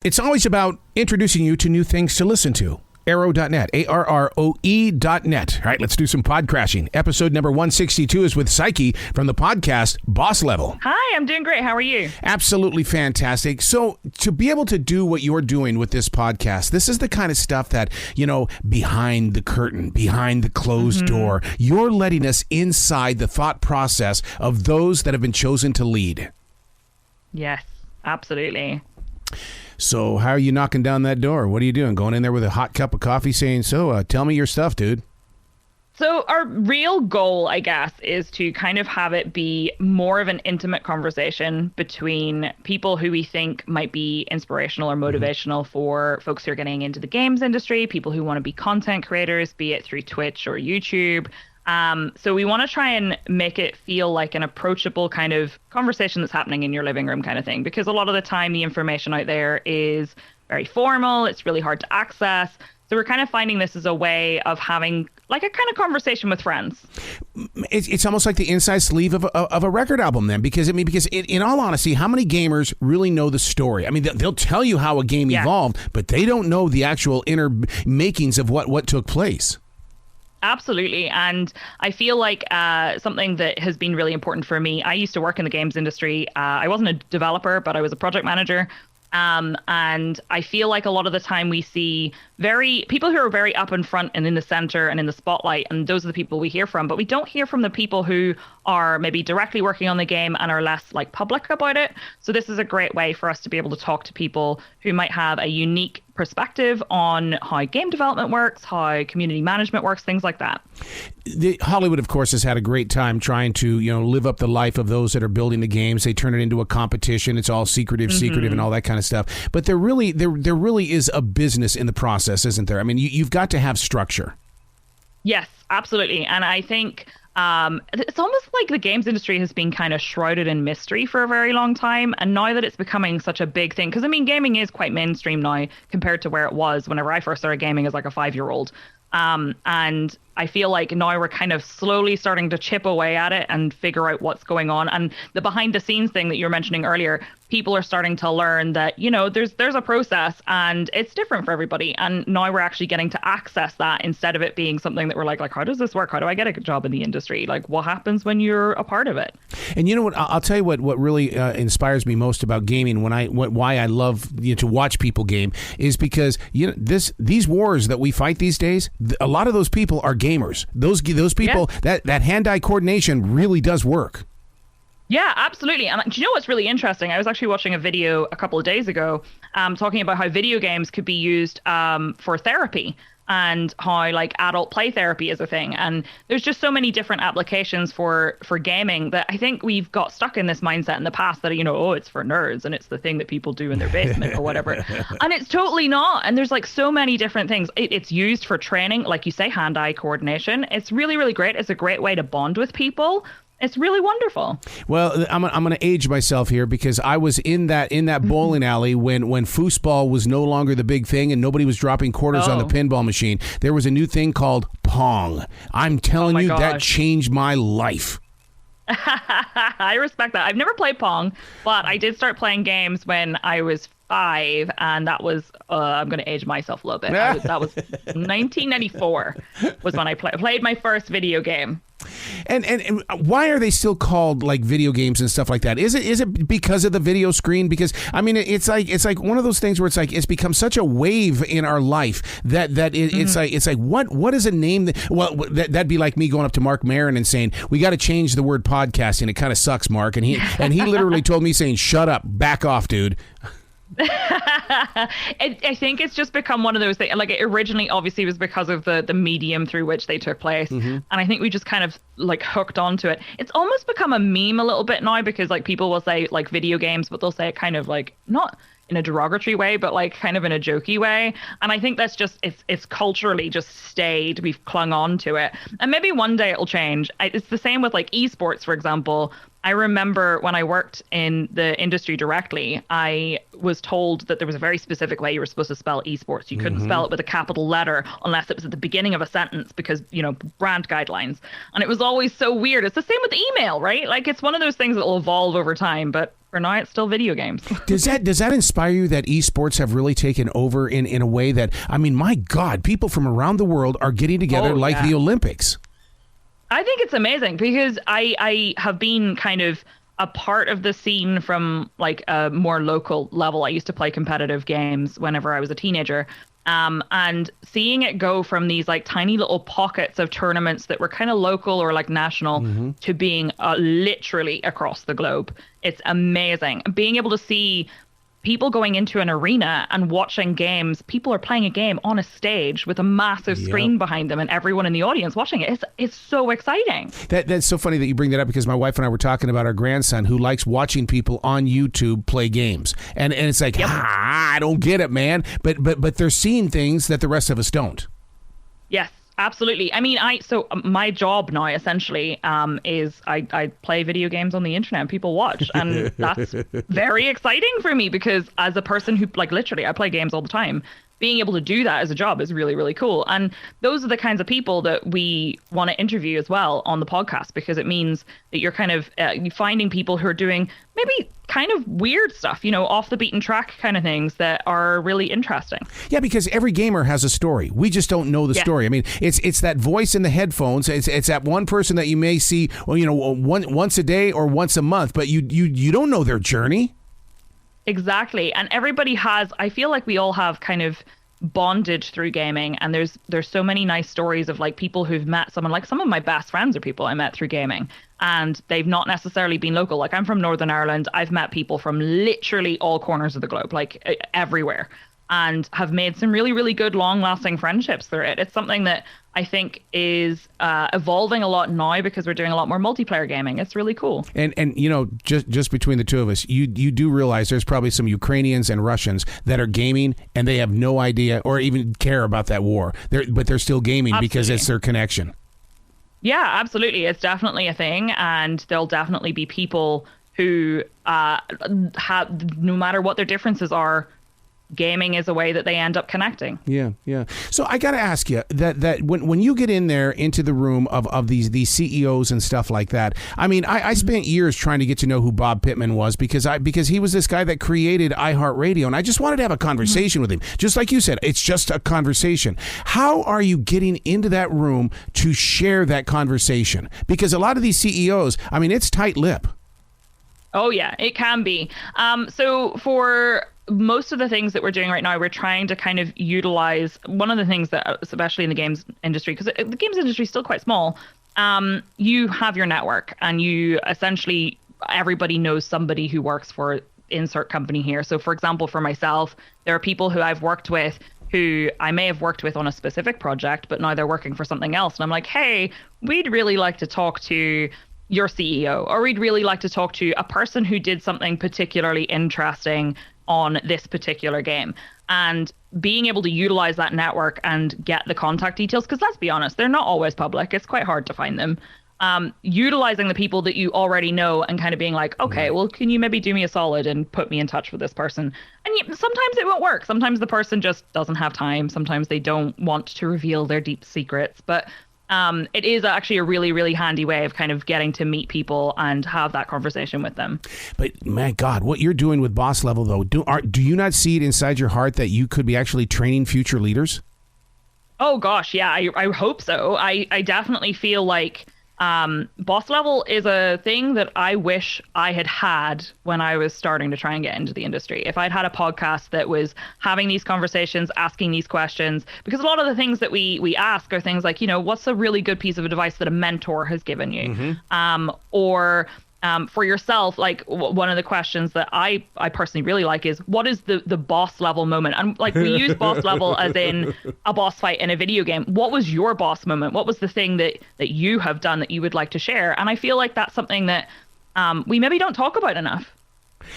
It's always about introducing you to new things to listen to. Arrow.net, ARROE.net. All right, let's do some pod crashing. Episode number 162 is with Psyche from the podcast Boss Level. Hi, I'm doing great. How are you? Absolutely fantastic. So to be able to do what you're doing with this podcast, this is the kind of stuff that, you know, behind the curtain, behind the closed door, you're letting us inside the thought process of those that have been chosen to lead. Yes, absolutely. So how are you knocking down that door? What are you doing? Going in there with a hot cup of coffee saying, tell me your stuff, dude. So our real goal, I guess, is to kind of have it be more of an intimate conversation between people who we think might be inspirational or motivational for folks who are getting into the games industry, people who want to be content creators, be it through Twitch or YouTube. So we want to try and make it feel like an approachable kind of conversation that's happening in your living room kind of thing, because a lot of the time the information out there is very formal. It's really hard to access. So we're kind of finding this as a way of having like a kind of conversation with friends. It's almost like the inside sleeve of a record album then, because in all honesty, how many gamers really know the story? I mean, they'll tell you how a game evolved, but they don't know the actual inner makings of what took place. Absolutely. And I feel like something that has been really important for me, I used to work in the games industry. I wasn't a developer, but I was a project manager. And I feel like a lot of the time we see people who are very up in front and in the center and in the spotlight. And those are the people we hear from. But we don't hear from the people who are maybe directly working on the game and are less like public about it. So this is a great way for us to be able to talk to people who might have a unique perspective on how game development works, how community management works, things like that. Hollywood, of course, has had a great time trying to, live up the life of those that are building the games. They turn it into a competition. It's all secretive, and all that kind of stuff. But there really is a business in the process, isn't there? I mean, you've got to have structure. Yes, absolutely. And I think it's almost like the games industry has been kind of shrouded in mystery for a very long time. And now that it's becoming such a big thing, because I mean, gaming is quite mainstream now compared to where it was whenever I first started gaming as like a 5-year-old. And I feel like now we're kind of slowly starting to chip away at it and figure out what's going on. And the behind the scenes thing that you were mentioning earlier, people are starting to learn that, there's a process and it's different for everybody. And now we're actually getting to access that instead of it being something that we're like, how does this work? How do I get a job in the industry? Like, what happens when you're a part of it? And you know what? I'll tell you what really inspires me most about gaming, why I love to watch people game, is because these wars that we fight these days, a lot of those people are gamers. Those people, that hand-eye coordination really does work. Yeah, absolutely. And do you know what's really interesting? I was actually watching a video a couple of days ago talking about how video games could be used for therapy and how like adult play therapy is a thing. And there's just so many different applications for gaming that I think we've got stuck in this mindset in the past that, it's for nerds and it's the thing that people do in their basement or whatever. And it's totally not. And there's like so many different things. It's used for training, like you say, hand-eye coordination. It's really, really great. It's a great way to bond with people. It's really wonderful. Well, I'm going to age myself here because I was in that bowling alley when foosball was no longer the big thing and nobody was dropping quarters on the pinball machine. There was a new thing called Pong. I'm telling you, that changed my life. I respect that. I've never played Pong, but I did start playing games when I was 5, and that was I'm going to age myself a little bit. That was 1994 was when I played my first video game. And why are they still called like video games and stuff like that? Is it because of the video screen? Because I mean, it's like one of those things where it's become such a wave in our life it's like what is a name that'd be like me going up to Mark Maron and saying we got to change the word podcasting. It kind of sucks, Mark. And he literally told me saying, shut up, back off, dude. I think it's just become one of those things. Like it originally obviously was because of the medium through which they took place. And I think we just kind of like hooked onto it. It's almost become a meme a little bit now because like people will say like video games, but they'll say it kind of like not in a derogatory way, but like kind of in a jokey way. And I think that's just, it's culturally just stayed. We've clung on to it. And maybe one day it'll change. It's the same with like esports, for example. I remember when I worked in the industry directly, I was told that there was a very specific way you were supposed to spell esports. You couldn't spell it with a capital letter unless it was at the beginning of a sentence because, brand guidelines. And it was always so weird. It's the same with email, right? Like it's one of those things that will evolve over time, but for now, it's still video games. Does that inspire you that esports have really taken over in a way that, I mean, my God, people from around the world are getting together like the Olympics? I think it's amazing because I have been kind of a part of the scene from like a more local level. I used to play competitive games whenever I was a teenager. And seeing it go from these like tiny little pockets of tournaments that were kind of local or like national to being literally across the globe. It's amazing. Being able to see people going into an arena and watching games. People are playing a game on a stage with a massive screen behind them and everyone in the audience watching it. It's so exciting. That's so funny that you bring that up because my wife and I were talking about our grandson who likes watching people on YouTube play games. And it's like, I don't get it, man. But they're seeing things that the rest of us don't. Yes. Absolutely. I mean, so my job now essentially is I play video games on the internet and people watch, and that's very exciting for me because as a person who like literally I play games all the time, being able to do that as a job is really, really cool. And those are the kinds of people that we want to interview as well on the podcast because it means that you're kind of finding people who are doing maybe kind of weird stuff, you know, off the beaten track kind of things that are really interesting. Yeah, because every gamer has a story. We just don't know the story. I mean, it's that voice in the headphones. It's that one person that you may see, well, you know, once a day or once a month, but you don't know their journey. Exactly. And everybody has, I feel like we all have kind of bonded through gaming, and there's so many nice stories of like people who've met someone. Like some of my best friends are people I met through gaming, and they've not necessarily been local. Like I'm from Northern Ireland. I've met people from literally all corners of the globe, like everywhere, and have made some really, really good long-lasting friendships through it. It's something that I think is evolving a lot now because we're doing a lot more multiplayer gaming. It's really cool. And you know, just between the two of us, you do realize there's probably some Ukrainians and Russians that are gaming and they have no idea or even care about that war. But they're still gaming because it's their connection. Yeah, absolutely. It's definitely a thing, and there'll definitely be people who have, no matter what their differences are, gaming is a way that they end up connecting. Yeah. So I got to ask you that when you get in there into the room of these CEOs and stuff like that, I mean, I spent years trying to get to know who Bob Pittman was because he was this guy that created iHeartRadio, and I just wanted to have a conversation with him. Just like you said, it's just a conversation. How are you getting into that room to share that conversation? Because a lot of these CEOs, I mean, it's tight-lip. Oh, yeah, it can be. So for most of the things that we're doing right now, we're trying to kind of utilize one of the things that, especially in the games industry, because the games industry is still quite small, you have your network and you essentially, everybody knows somebody who works for insert company here. So for example, for myself, there are people who I've worked with who I may have worked with on a specific project, but now they're working for something else. And I'm like, hey, we'd really like to talk to your CEO, or we'd really like to talk to a person who did something particularly interesting on this particular game. And being able to utilize that network and get the contact details, because let's be honest, they're not always public. It's quite hard to find them. Utilizing the people that you already know and kind of being like, okay, well, can you maybe do me a solid and put me in touch with this person? And sometimes it won't work. Sometimes the person just doesn't have time. Sometimes they don't want to reveal their deep secrets. But it is actually a really, really handy way of kind of getting to meet people and have that conversation with them. But my God, what you're doing with Boss Level, though, do you not see it inside your heart that you could be actually training future leaders? Oh, gosh, yeah, I hope so. I definitely feel like Boss Level is a thing that I wish I had when I was starting to try and get into the industry. If I'd had a podcast that was having these conversations, asking these questions, because a lot of the things that we ask are things like, you know, what's a really good piece of advice that a mentor has given you? Or for yourself, like one of the questions that I personally really like is, what is the boss level moment? And like we use boss level as in a boss fight in a video game. What was your boss moment? What was the thing that you have done that you would like to share? And I feel like that's something that we maybe don't talk about enough.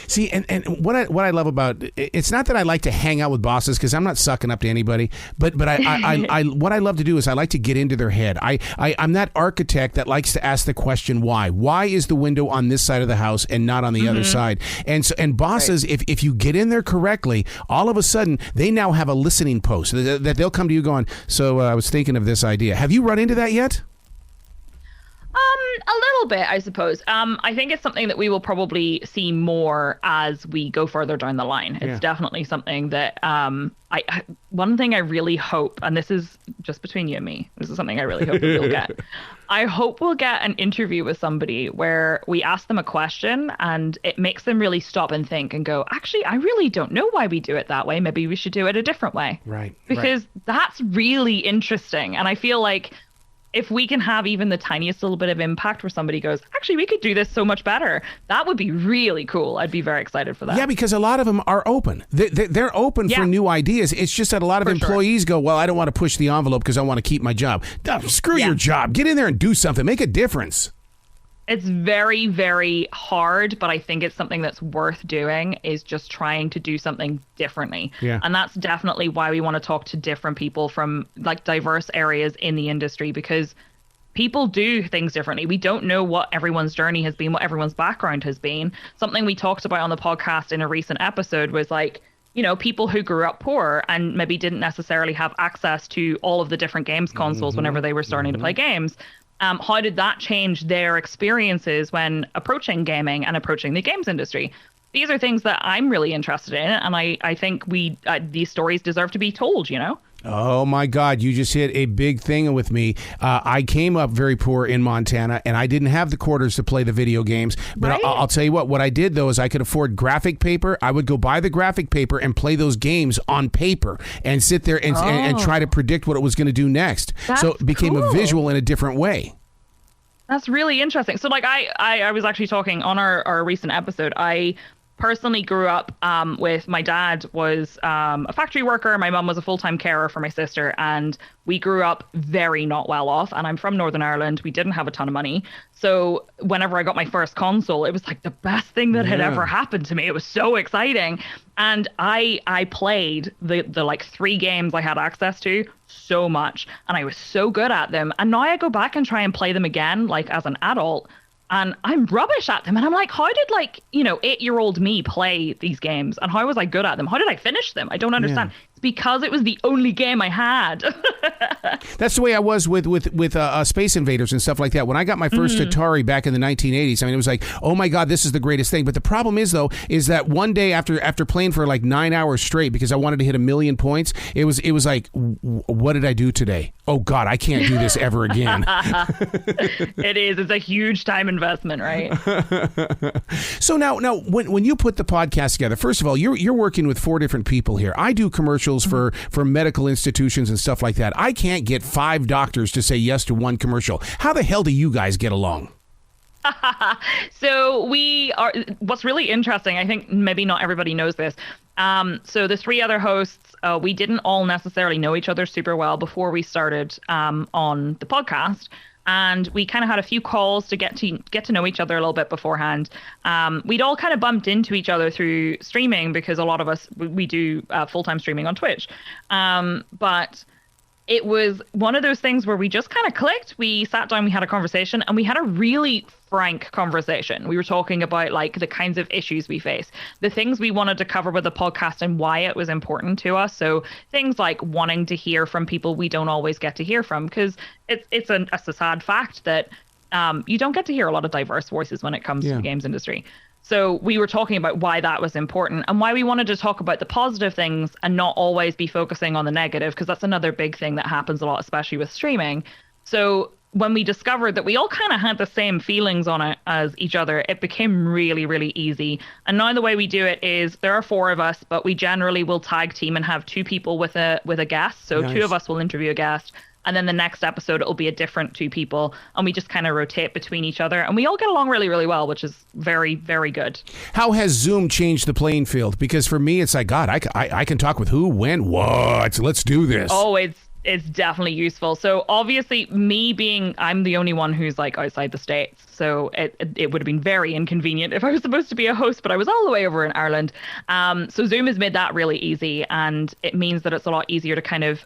See, and what I love about it's not that I like to hang out with bosses because I'm not sucking up to anybody, but I what I love to do is I like to get into their head. I'm that architect that likes to ask the question why. Why is the window on this side of the house and not on the other side? And bosses, if you get in there correctly, all of a sudden they now have a listening post that they'll come to you going, so I was thinking of this idea. Have you run into that yet? A little bit, I suppose. I think it's something that we will probably see more as we go further down the line. It's definitely something that one thing I really hope, and this is just between you and me, this is something I really hope that we'll get. I hope we'll get an interview with somebody where we ask them a question and it makes them really stop and think and go, actually, I really don't know why we do it that way. Maybe we should do it a different way. Right. Because that's really interesting. And I feel like if we can have even the tiniest little bit of impact where somebody goes, actually, we could do this so much better, that would be really cool. I'd be very excited for that. Yeah, because a lot of them are open. They're open for new ideas. It's just that a lot of employees go, well, I don't want to push the envelope because I want to keep my job. Screw your job. Get in there and do something. Make a difference. It's very, very hard, but I think it's something that's worth doing, is just trying to do something differently. Yeah. And that's definitely why we want to talk to different people from like diverse areas in the industry, because people do things differently. We don't know what everyone's journey has been, what everyone's background has been. Something we talked about on the podcast in a recent episode was like, you know, people who grew up poor and maybe didn't necessarily have access to all of the different games consoles whenever they were starting to play games. How did that change their experiences when approaching gaming and approaching the games industry? These are things that I'm really interested in, and I think these stories deserve to be told, you know? Oh, my God. You just hit a big thing with me. I came up very poor in Montana, and I didn't have the quarters to play the video games. But Right. I'll tell you what I did, though, is I could afford graphic paper. I would go buy the graphic paper and play those games on paper and sit there and try to predict what it was going to do next. So it became a visual in a different way. That's really interesting. So like I was actually talking on our recent episode. I personally grew up with, my dad was a factory worker. My mum was a full-time carer for my sister, and we grew up very not well off. And I'm from Northern Ireland. We didn't have a ton of money. So whenever I got my first console, it was like the best thing that had ever happened to me. It was so exciting. And I played the like 3 games I had access to so much, and I was so good at them. And now I go back and try and play them again, like as an adult, and I'm rubbish at them. And I'm like, how did 8-year-old me play these games? And how was I good at them? How did I finish them? I don't understand. Yeah. It's because it was the only game I had. That's the way I was with Space Invaders and stuff like that. When I got my first Atari back in the 1980s, I mean, it was like, oh my God, this is the greatest thing. But the problem is, though, is that one day after playing for like 9 hours straight because I wanted to hit 1,000,000 points, it was like, what did I do today? Oh God, I can't do this ever again. It is. It's a huge time investment, right? So now when you put the podcast together, first of all, you're working with 4 different people here. I do commercials for medical institutions and stuff like that. I can't get 5 doctors to say yes to one commercial. How the hell do you guys get along? So what's really interesting, I think maybe not everybody knows this. So the 3 other hosts, we didn't all necessarily know each other super well before we started on the podcast. And we kind of had a few calls to get to know each other a little bit beforehand. We'd all kind of bumped into each other through streaming because a lot of us, we do full-time streaming on Twitch. But it was one of those things where we just kind of clicked. We sat down, we had a conversation, and we had a really frank conversation. We were talking about like the kinds of issues we face, the things we wanted to cover with the podcast and why it was important to us. So things like wanting to hear from people we don't always get to hear from, because it's a sad fact that you don't get to hear a lot of diverse voices when it comes to the games industry. So we were talking about why that was important and why we wanted to talk about the positive things and not always be focusing on the negative, because that's another big thing that happens a lot, especially with streaming. So when we discovered that we all kind of had the same feelings on it as each other, it became really, really easy. And now the way we do it is there are 4 of us, but we generally will tag team and have 2 people with a guest. So nice. 2 of us will interview a guest. And then the next episode, it'll be a different 2 people. And we just kind of rotate between each other. And we all get along really, really well, which is very, very good. How has Zoom changed the playing field? Because for me, it's like, God, I can talk with who, when, what? Let's do this. Oh, it's definitely useful. So obviously I'm the only one who's like outside the States. So it would have been very inconvenient if I was supposed to be a host, but I was all the way over in Ireland. So Zoom has made that really easy. And it means that it's a lot easier to kind of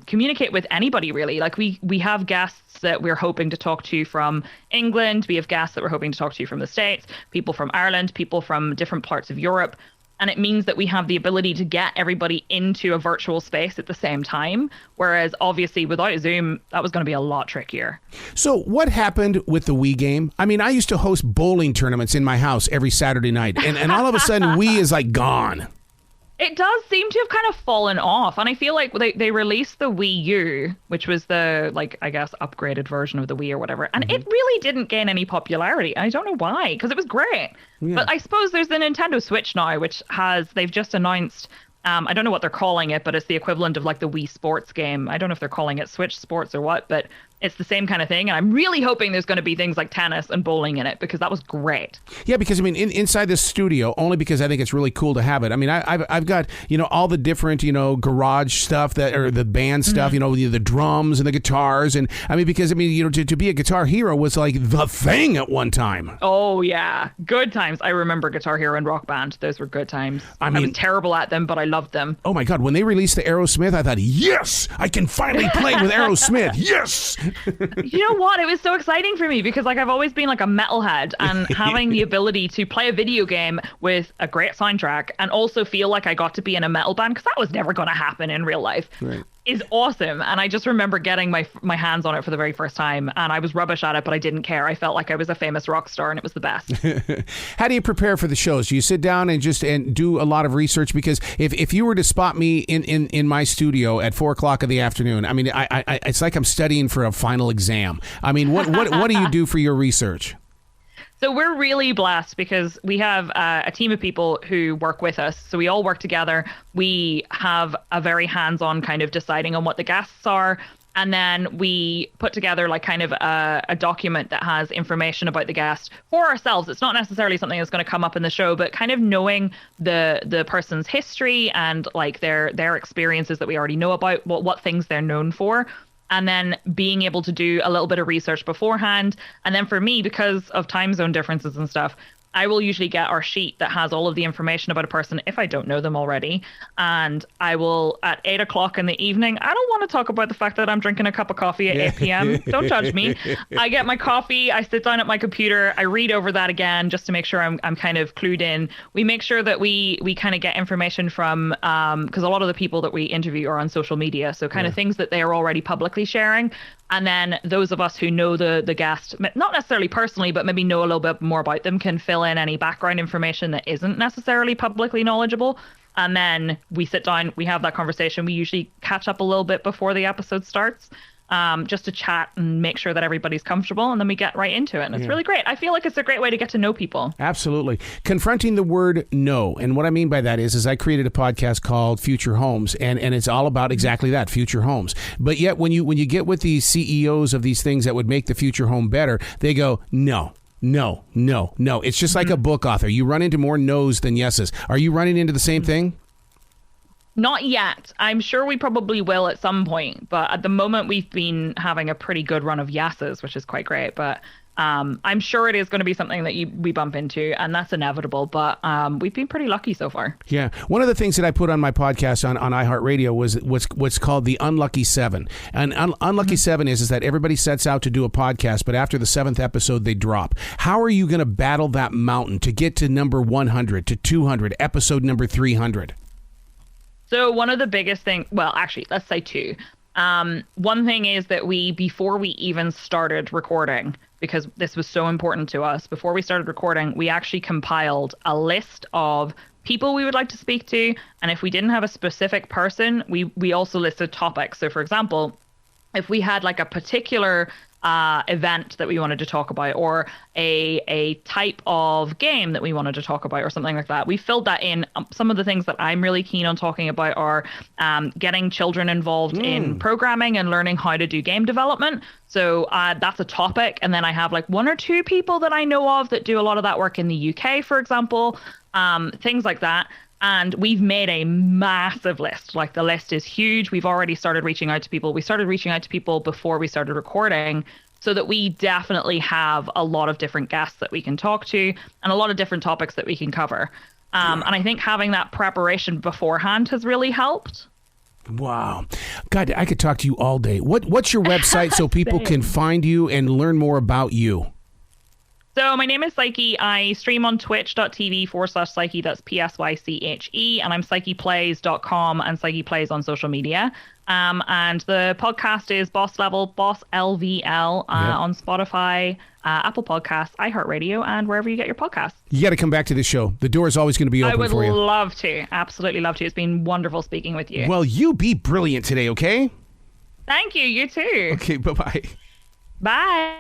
communicate with anybody, really. Like we have guests that we're hoping to talk to from England. We have guests that we're hoping to talk to from the States, people from Ireland, people from different parts of Europe. And it means that we have the ability to get everybody into a virtual space at the same time. Whereas obviously without Zoom, that was going to be a lot trickier. So what happened with the Wii game? I mean, I used to host bowling tournaments in my house every Saturday night. And all of a sudden, Wii is like gone. It does seem to have kind of fallen off. And I feel like they released the Wii U, which was the, like, I guess, upgraded version of the Wii or whatever. And it really didn't gain any popularity. I don't know why, because it was great. Yeah. But I suppose there's the Nintendo Switch now, which they've just announced, I don't know what they're calling it, but it's the equivalent of like the Wii Sports game. I don't know if they're calling it Switch Sports or what, but it's the same kind of thing. And I'm really hoping there's going to be things like tennis and bowling in it, because that was great. Yeah, because I mean, inside this studio, only because I think it's really cool to have it. I mean, I've got, all the different, garage stuff or the band stuff, the drums and the guitars. And I mean, because I mean, to be a guitar hero was like the thing at one time. Oh, yeah. Good times. I remember Guitar Hero and Rock Band. Those were good times. I was terrible at them, but I loved them. Oh, my God. When they released the Aerosmith, I thought, yes, I can finally play with Aerosmith. Yes. You know what? It was so exciting for me because like I've always been like a metalhead, and having the ability to play a video game with a great soundtrack and also feel like I got to be in a metal band, because that was never going to happen in real life. Right. Is awesome. And I just remember getting my hands on it for the very first time, and I was rubbish at it, but I didn't care. I felt like I was a famous rock star, and it was the best. How do you prepare for the shows? Do you sit down and do a lot of research? Because if you were to spot me in my studio at 4:00 in the afternoon, I mean, I it's like I'm studying for a final exam. I mean, what do you do for your research? So we're really blessed because we have a team of people who work with us. So we all work together. We have a very hands-on kind of deciding on what the guests are. And then we put together like kind of a document that has information about the guest for ourselves. It's not necessarily something that's going to come up in the show, but kind of knowing the person's history and like their experiences that we already know about, what things they're known for. And then being able to do a little bit of research beforehand. And then for me, because of time zone differences and stuff, I will usually get our sheet that has all of the information about a person if I don't know them already. And I will, at 8:00 in the evening, I don't want to talk about the fact that I'm drinking a cup of coffee at 8 p.m. Don't judge me. I get my coffee, I sit down at my computer, I read over that again just to make sure I'm kind of clued in. We make sure that we kind of get information from, because a lot of the people that we interview are on social media. So kind of things that they are already publicly sharing. And then those of us who know the guest, not necessarily personally, but maybe know a little bit more about them, can fill in any background information that isn't necessarily publicly knowledgeable. And then we sit down, we have that conversation. We usually catch up a little bit before the episode starts, just to chat and make sure that everybody's comfortable. And then we get right into it. And it's really great. I feel like it's a great way to get to know people. Absolutely. Confronting the word no. And what I mean by that is I created a podcast called Future Homes, and it's all about exactly that, future homes. But yet when you get with these CEOs of these things that would make the future home better, they go, no. It's just like a book author. You run into more no's than yeses. Are you running into the same thing? Not yet. I'm sure we probably will at some point. But at the moment, we've been having a pretty good run of yeses, which is quite great. But I'm sure it is going to be something that we bump into, and that's inevitable. But we've been pretty lucky so far. Yeah. One of the things that I put on my podcast on iHeartRadio was what's called the Unlucky Seven. And Unlucky Seven is that everybody sets out to do a podcast, but after the 7th episode, they drop. How are you going to battle that mountain to get to number 100, to 200, episode number 300? So one of the biggest things, well, actually, let's say two. One thing is that before we even started recording, because this was so important to us, before we started recording, we actually compiled a list of people we would like to speak to. And if we didn't have a specific person, we also listed topics. So for example, if we had like a particular event that we wanted to talk about, or a type of game that we wanted to talk about, or something like that, we filled that in. Some of the things that I'm really keen on talking about are getting children involved in programming and learning how to do game development. So that's a topic. And then I have like 1 or 2 people that I know of that do a lot of that work in the UK, for example, things like that. And we've made a massive list. Like, the list is huge. We've already started reaching out to people. We started reaching out to people before we started recording, so that we definitely have a lot of different guests that we can talk to and a lot of different topics that we can cover. And I think having that preparation beforehand has really helped. Wow. God, I could talk to you all day. What's your website so people can find you and learn more about you? So my name is Psyche. I stream on twitch.tv/Psyche. That's PSYCHE. And I'm psycheplays.com and Psyche Plays on social media. And the podcast is Boss Level, Boss LVL on Spotify, Apple Podcasts, iHeartRadio, and wherever you get your podcasts. You got to come back to the show. The door is always going to be open for you. I would love to. Absolutely love to. It's been wonderful speaking with you. Well, you be brilliant today, okay? Thank you. You too. Okay, bye-bye. Bye.